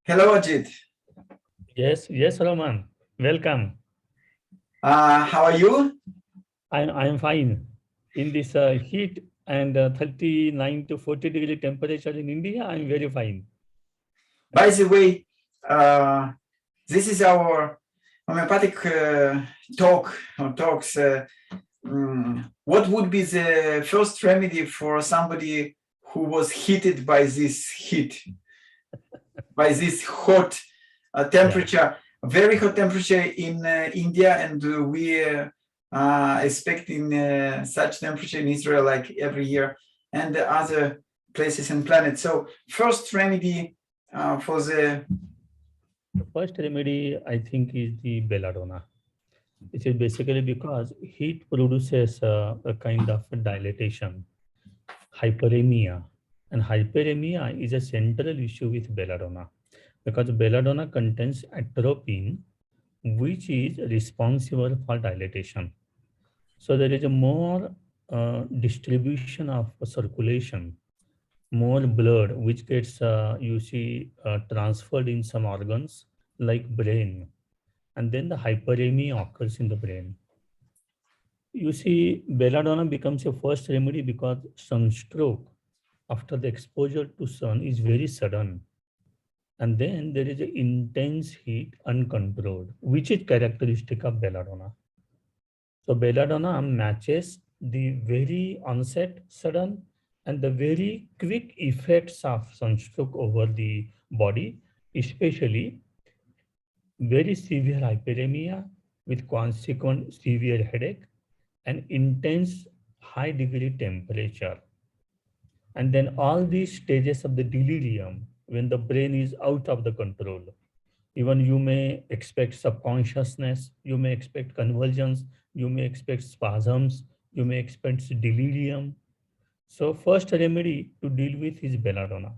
Hello, Ajit. Yes, Roman. Welcome. How are you? I'm fine. In this heat and 39 to 40-degree temperature in India, I'm very fine. By the way, uh, this is our homeopathic talk or talks. What would be the first remedy for somebody who was heated by this heat, by this hot Yeah. temperature, very hot temperature in India, and we expecting such temperature in Israel like every year and the other places in planet. So first remedy for the The first remedy, I think, is the belladonna. It is basically because heat produces a kind of dilatation, hyperemia. And hyperemia is a central issue with belladonna because belladonna contains atropine, which is responsible for dilatation. So there is a more distribution of circulation, more blood, which gets transferred in some organs like brain, and then the hyperemia occurs in the brain. You see, belladonna becomes a first remedy because sunstroke after the exposure to sun is very sudden, and then there is an intense heat uncontrolled, which is characteristic of belladonna. So belladonna matches the very onset sudden and the very quick effects of sunstroke over the body, especially very severe hyperemia with consequent severe headache and intense high degree temperature. And then all these stages of the delirium when the brain is out of the control. Even you may expect subconsciousness, you may expect convulsions, you may expect spasms, you may expect delirium. So first remedy to deal with is belladonna.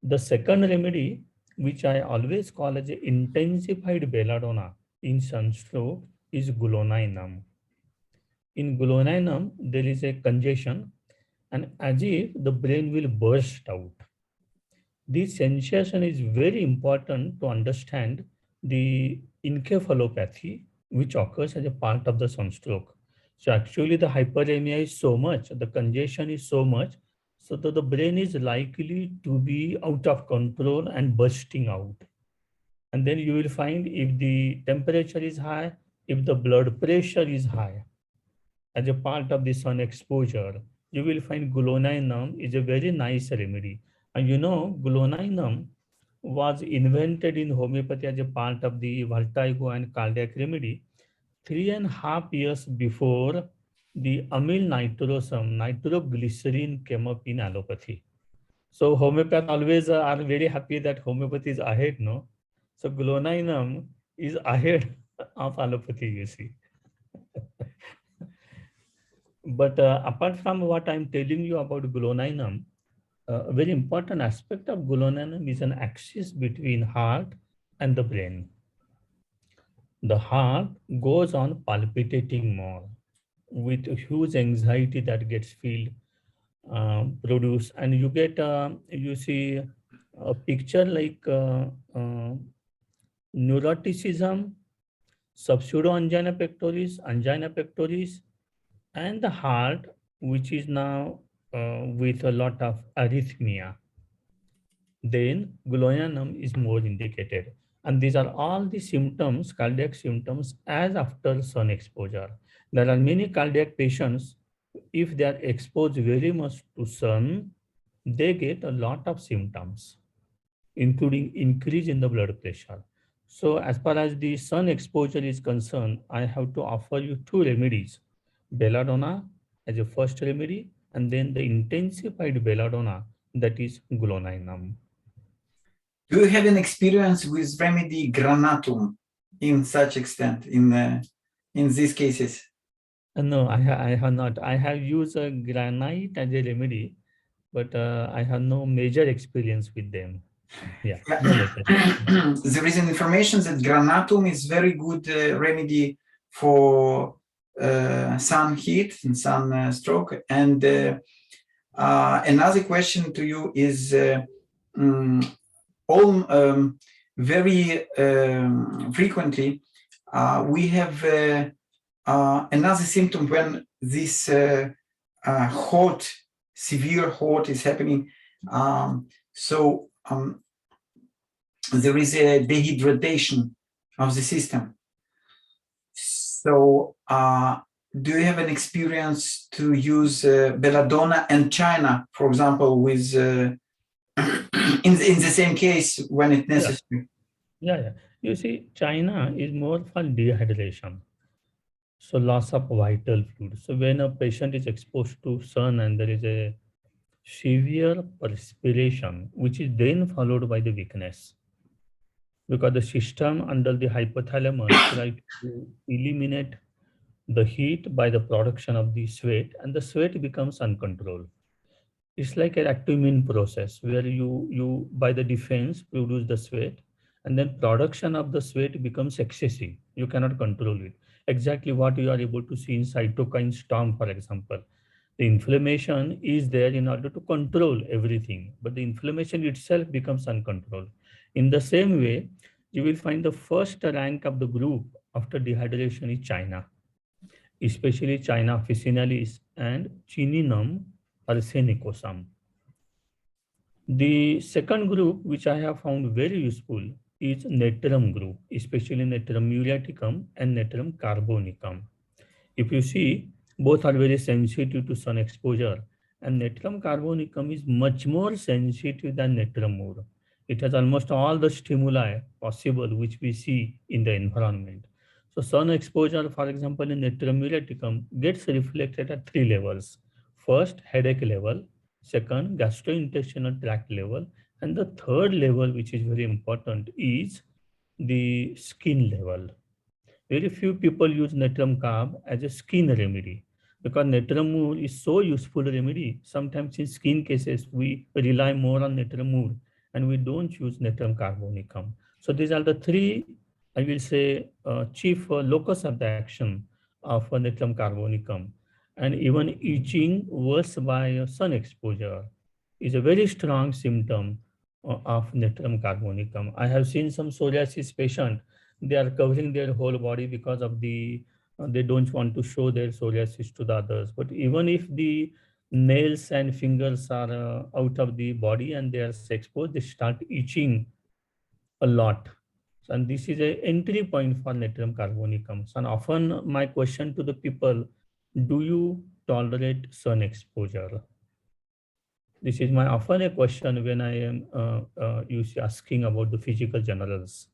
The second remedy, which I always call as a intensified belladonna in sunstroke, is gluoninum. In gluoninum, there is a congestion and as if the brain will burst out. This sensation is very important to understand the encephalopathy, which occurs as a part of the sunstroke. So actually the hyperemia is so much, the congestion is so much, so that the brain is likely to be out of control and bursting out. And then you will find if the temperature is high, if the blood pressure is high, as a part of the sun exposure, you will find gluoninum is a very nice remedy. And you know, gluoninum was invented in homeopathy as a part of the vertigo and cardiac remedy 3.5 years before the nitroglycerin came up in allopathy. So homeopaths always are very happy that homeopathy is ahead, no? So gluoninum is ahead of allopathy, you see. But apart from what I'm telling you about gluoninum, a very important aspect of gluoninum is an axis between heart and the brain. The heart goes on palpitating more with a huge anxiety that gets feel produced, and you get you see a picture like neuroticism, subpseudoangina pectoris, angina pectoris, and the heart, which is now with a lot of arrhythmia, then gluoninum is more indicated. And these are all the symptoms, cardiac symptoms, as after sun exposure. There are many cardiac patients, if they are exposed very much to sun, they get a lot of symptoms, including increase in the blood pressure. So as far as the sun exposure is concerned, I have to offer you two remedies: belladonna as a first remedy, and then the intensified belladonna, that is gluoninum. do you have an experience with remedy granatum in such extent in these cases? No, I have not. I have used a granite as a remedy, but I have no major experience with them. Yeah, Yeah. no major. There is an information that granatum is very good remedy for sun heat and sun stroke. And another question to you is, um, all very frequently we have another symptom when this hot, severe hot is happening. There is a dehydration of the system. So do you have an experience to use belladonna and China, for example, with in the same case when it's necessary? Yeah. You see, China is more for dehydration. So loss of vital fluid. So when a patient is exposed to sun and there is a severe perspiration, which is then followed by the weakness, because the system under the hypothalamus tries to eliminate the heat by the production of the sweat, and the sweat becomes uncontrolled. It's like an active process where you by the defense produce the sweat, and then production of the sweat becomes excessive. You cannot control it. Exactly what you are able to see in cytokine storm, for example. The inflammation is there in order to control everything, but the inflammation itself becomes uncontrolled. In the same way, you will find the first rank of the group after dehydration is China, especially China officinalis and Chininum arsenicosum. The second group, which I have found very useful, is Natrum group, especially Natrum muriaticum and Natrum carbonicum. If you see, both are very sensitive to sun exposure, and Natrum carbonicum is much more sensitive than Natrum mur. It has almost all the stimuli possible which we see in the environment. So sun exposure, for example, in Natrum muriaticum gets reflected at three levels. First, headache level. Second, gastrointestinal tract level. And the third level, which is very important, is the skin level. Very few people use natrum carb as a skin remedy because natrum mur is so useful remedy. Sometimes in skin cases, we rely more on natrum mur and we don't use natrum carbonicum. So these are the three, I will say, chief locus of the action of natrum carbonicum. And even itching worse by sun exposure is a very strong symptom of natrum carbonicum. I have seen some psoriasis patient, they are covering their whole body because of the they don't want to show their psoriasis to the others. But even if the nails and fingers are out of the body and they are exposed, they start itching a lot. And this is a entry point for natrum carbonicum. And often my question to the people, do you tolerate sun exposure? This is my often a question when I am asking about the physical generals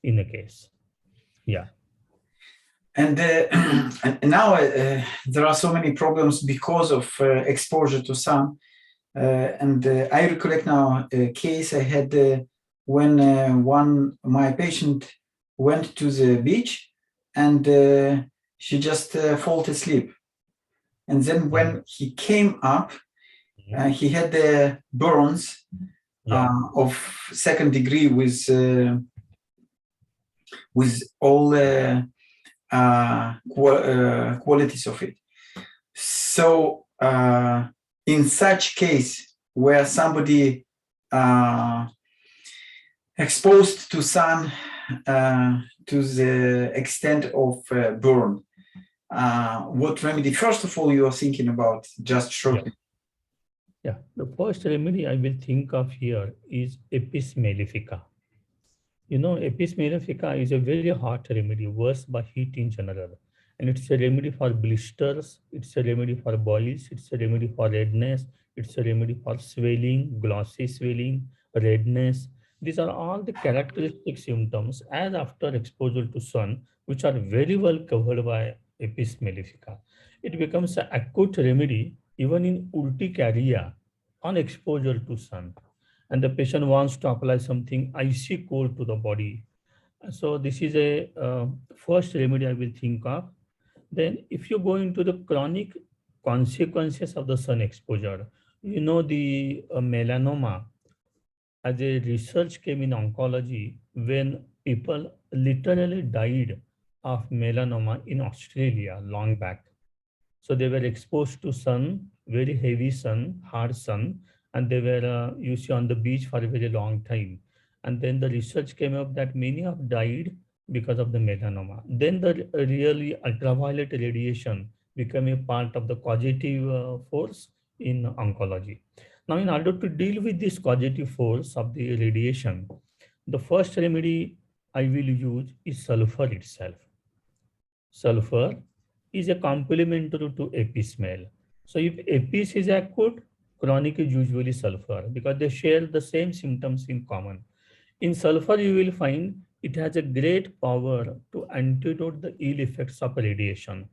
in a case. Yeah. And now there are so many problems because of exposure to sun. I recollect now a case I had when my patient went to the beach and she just fell asleep. And then when he came up, he had the burns of second degree with all qualities of it. So in such case where somebody exposed to sun to the extent of burn, what remedy, first of all, you are thinking about, just shortly? Yeah, the first remedy I will think of here is Apis mellifica. You know, Apis mellifica is a very hot remedy, worse by heat in general. And it's a remedy for blisters, it's a remedy for boils, it's a remedy for redness, it's a remedy for swelling, glossy swelling, redness. These are all the characteristic symptoms as after exposure to sun, which are very well covered by Apis mellifica. It becomes an acute remedy even in urticaria on exposure to sun. And the patient wants to apply something icy cold to the body. So this is a first remedy I will think of. Then if you go into the chronic consequences of the sun exposure, you know, the melanoma, as a research came in oncology when people literally died of melanoma in Australia long back. So they were exposed to sun, very heavy sun, hard sun, and they were you see on the beach for a very long time. And then the research came up that many have died because of the melanoma. Then the really ultraviolet radiation became a part of the causative force in oncology. Now, in order to deal with this causative force of the radiation, the first remedy I will use is sulfur itself. Sulfur is a complementary to APIS smell. So if APIS is acute, chronic is usually sulfur because they share the same symptoms in common. In sulfur, you will find it has a great power to antidote the ill effects of radiation,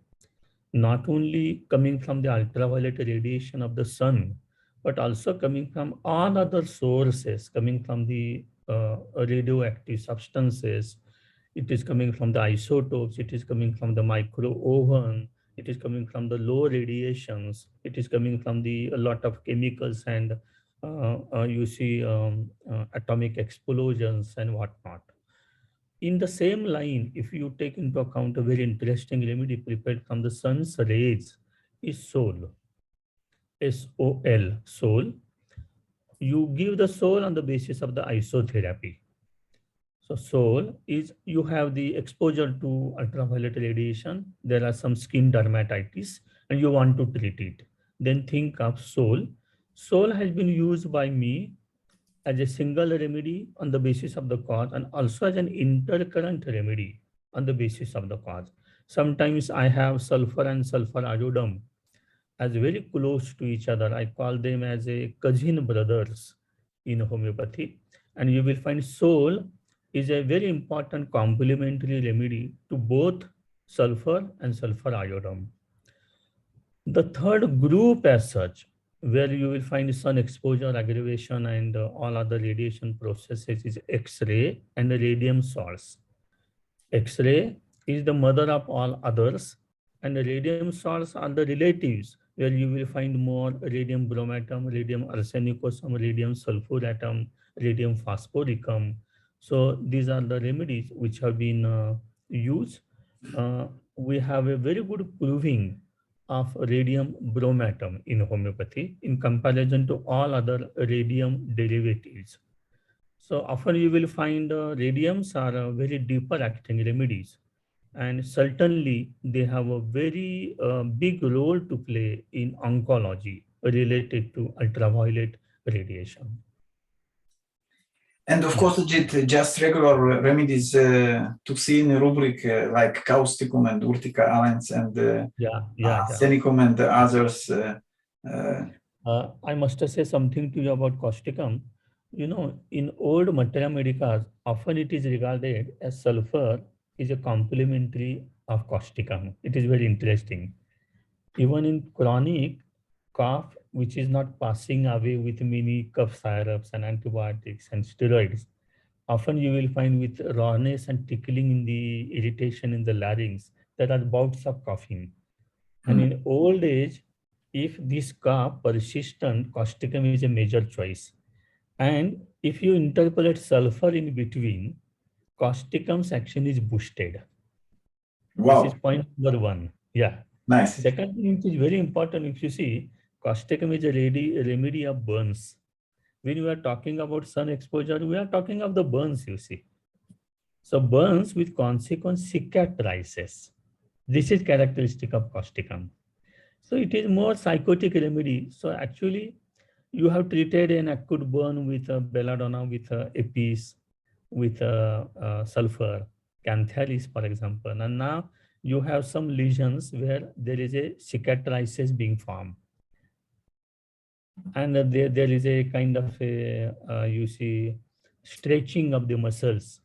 not only coming from the ultraviolet radiation of the sun, but also coming from all other sources, coming from the radioactive substances. It is coming from the isotopes, it is coming from the micro oven, it is coming from the low radiations, it is coming from the a lot of chemicals and you see atomic explosions and whatnot. In the same line, if you take into account a very interesting remedy prepared from the sun's rays, is soul. S-O-L, soul. You give the soul on the basis of the isotherapy. So soul is you have the exposure to ultraviolet radiation. There are some skin dermatitis and you want to treat it. Then think of soul. Soul has been used by me as a single remedy on the basis of the cause and also as an intercurrent remedy on the basis of the cause. Sometimes I have sulfur and sulfur iodum as very close to each other. I call them as a cousin brothers in homeopathy. And you will find soul is a very important complementary remedy to both sulfur and sulfur iodum. The third group as such, where you will find sun exposure, aggravation, and all other radiation processes is X-ray and the radium source. X-ray is the mother of all others, and the radium source are the relatives, where you will find more radium bromatum, radium arsenicosum, radium sulfuratum, radium phosphoricum. So these are the remedies which have been used. We have a very good proving of radium bromatum in homeopathy in comparison to all other radium derivatives. So often you will find radiums are very deeper acting remedies, and certainly they have a very big role to play in oncology related to ultraviolet radiation. And of course, just regular remedies to see in the rubric like causticum and urtica allens and arsenicum and the others. I must say something to you about causticum. You know, in old materia medica, often it is regarded as sulfur is a complementary of causticum. It is very interesting. Even in chronic cough, which is not passing away with many cough syrups and antibiotics and steroids, often you will find with rawness and tickling in the irritation in the larynx, there are bouts of coughing. And in old age, if this cough persistent, causticum is a major choice. And if you interpolate sulfur in between, causticum's action is boosted. Wow. This is point number one. Yeah. Nice. Second thing, which is very important, if you see, causticum is a remedy of burns. When we are talking about sun exposure, we are talking of the burns, you see. So burns with consequent cicatrices. This is characteristic of causticum. So it is more psychotic remedy. So actually, you have treated an acute burn with belladonna, with apis, with sulfur, cantharis, for example. And now you have some lesions where there is a cicatrices being formed. And there is a kind of a, you see, stretching of the muscles.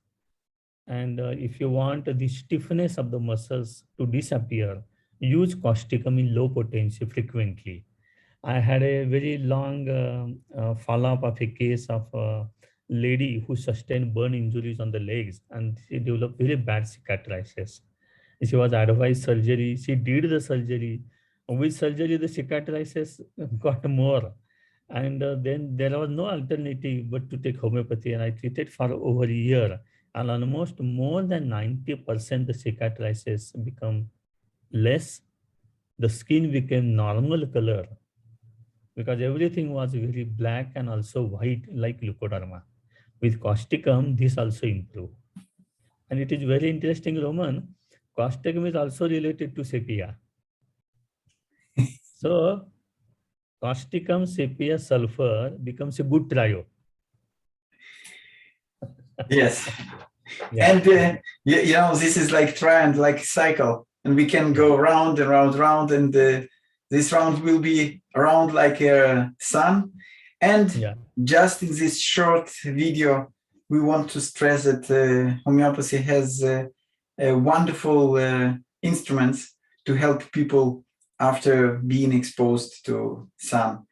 And if you want the stiffness of the muscles to disappear, use causticum in low potency frequently. I had a very long follow-up of a case of a lady who sustained burn injuries on the legs, and she developed very bad cicatrices. She was advised surgery. She did the surgery. With surgery, the cicatrices got more. And then there was no alternative but to take homeopathy. And I treated for over a year. And almost more than 90% the cicatrices become less. The skin became normal color because everything was very black and also white like leukoderma. With causticum, this also improve. And it is very interesting, Roman. Causticum is also related to sepia. So causticum, sepia, sulfur becomes a good trio. Yes. Yeah. And you know, this is like trend, like cycle, and we can go round and round, round, and this round will be around like a sun. And Yeah. just in this short video, we want to stress that homeopathy has wonderful instruments to help people after being exposed to sun.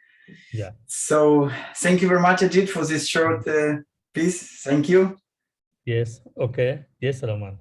Yeah. So thank you very much, Ajit, for this short piece. Thank you. Yes. Okay. Yes, Roman.